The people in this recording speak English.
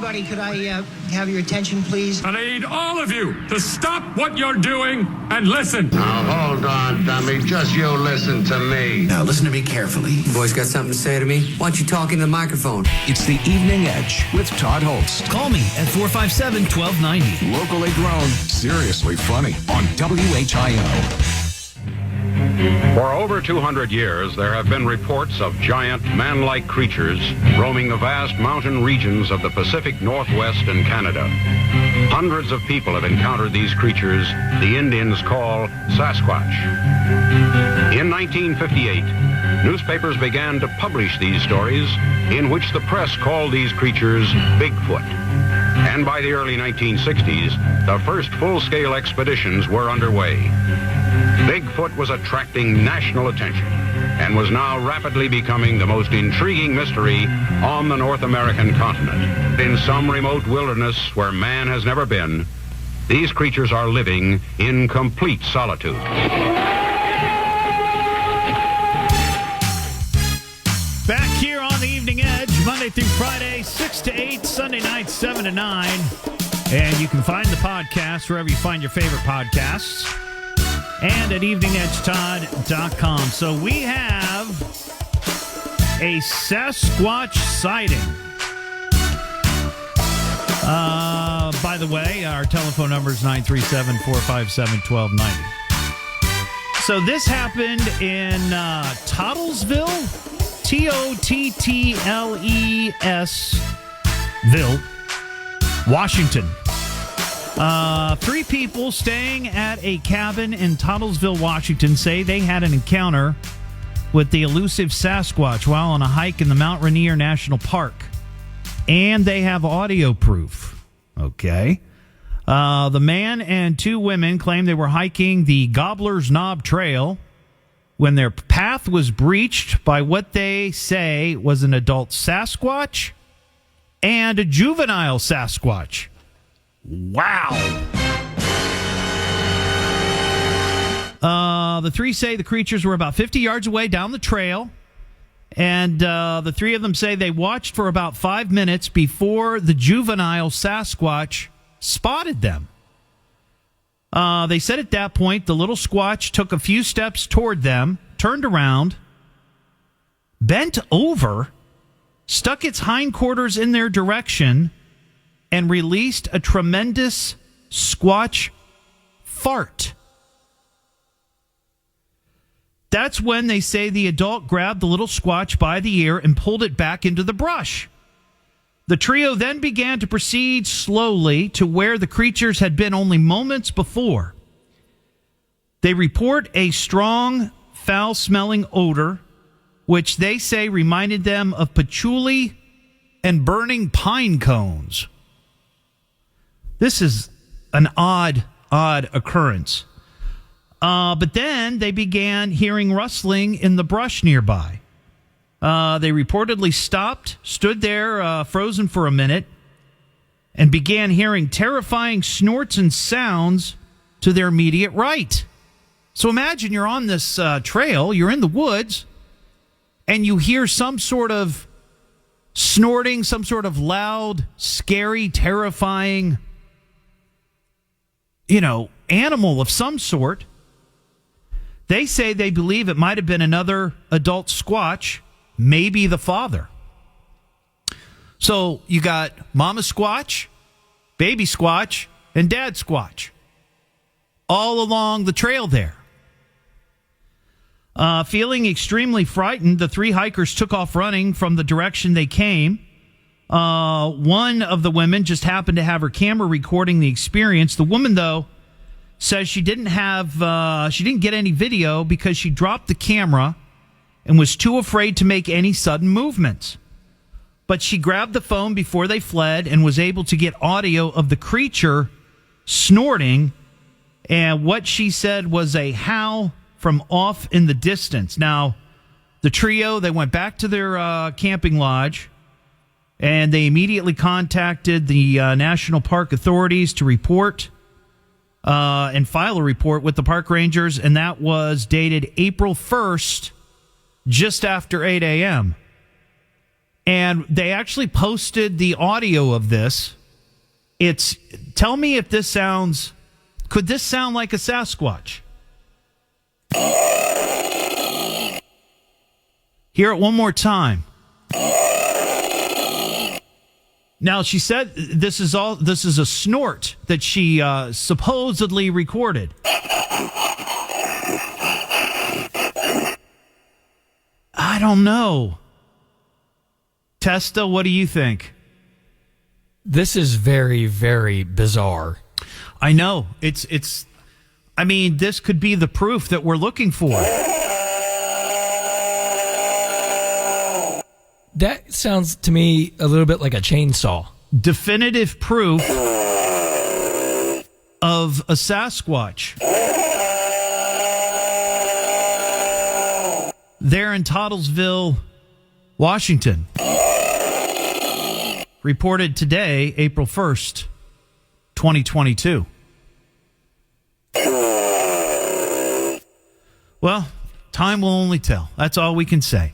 everybody, could I have your attention, please? I need all of you to stop what you're doing and listen. Now, hold on, dummy. Just you listen to me. Now, listen to me carefully. You boys got something to say to me? Why don't you talk into the microphone? It's the Evening Edge with Todd Holst. Call me at 457-1290. Locally grown, seriously funny on WHIO. For over 200 years, there have been reports of giant, man-like creatures roaming the vast mountain regions of the Pacific Northwest and Canada. Hundreds of people have encountered these creatures the Indians call Sasquatch. In 1958, newspapers began to publish these stories in which the press called these creatures Bigfoot. And by the early 1960s, the first full-scale expeditions were underway. Bigfoot was attracting national attention and was now rapidly becoming the most intriguing mystery on the North American continent. In some remote wilderness where man has never been, these creatures are living in complete solitude. Back here on the Evening Edge, Monday through Friday, 6 to 8, Sunday night, 7 to 9. And you can find the podcast wherever you find your favorite podcasts. And at eveningedgetodd.com. So we have a Sasquatch sighting. By the way, our telephone number is 937-457-1290. So this happened in Totttlesville, Totttlesville, Washington. 3 people staying at a cabin in Totttlesville, Washington, say they had an encounter with the elusive Sasquatch while on a hike in the Mount Rainier National Park. And they have audio proof. Okay. The man and 2 women claim they were hiking the Gobblers Knob Trail when their path was breached by what they say was an adult Sasquatch and a juvenile Sasquatch. Wow. The 3 say the creatures were about 50 yards away down the trail, and the 3 of them say they watched for about 5 minutes before the juvenile Sasquatch spotted them. They said at that point the little Squatch took a few steps toward them, turned around, bent over, stuck its hindquarters in their direction, and released a tremendous Squatch fart. That's when they say the adult grabbed the little Squatch by the ear and pulled it back into the brush. The trio then began to proceed slowly to where the creatures had been only moments before. They report a strong, foul-smelling odor, which they say reminded them of patchouli and burning pine cones. This is an odd occurrence. But then they began hearing rustling in the brush nearby. They reportedly stopped, stood there frozen for a minute, and began hearing terrifying snorts and sounds to their immediate right. So imagine you're on this trail, you're in the woods, and you hear some sort of snorting, some sort of loud, scary, terrifying animal of some sort. They say they believe it might have been another adult Squatch, maybe the father. So you got Mama Squatch, Baby Squatch, and Dad Squatch all along the trail there. Feeling extremely frightened, the 3 hikers took off running from the direction they came. One of the women just happened to have her camera recording the experience. The woman, though, says she didn't get any video because she dropped the camera and was too afraid to make any sudden movements. But she grabbed the phone before they fled and was able to get audio of the creature snorting, and what she said was a howl from off in the distance. Now, the trio, they went back to their camping lodge, and they immediately contacted the National Park authorities to report and file a report with the park rangers, and that was dated April 1st, just after 8 a.m. And they actually posted the audio of this. Tell me if this could this sound like a Sasquatch? Hear it one more time. Now, she said this is a snort that she supposedly recorded. I don't know. Testa, what do you think? This is very, very bizarre. I know. I mean, this could be the proof that we're looking for. That sounds to me a little bit like a chainsaw. Definitive proof of a Sasquatch. There in Totttlesville, Washington. Reported today, April 1st, 2022. Well, time will only tell. That's all we can say.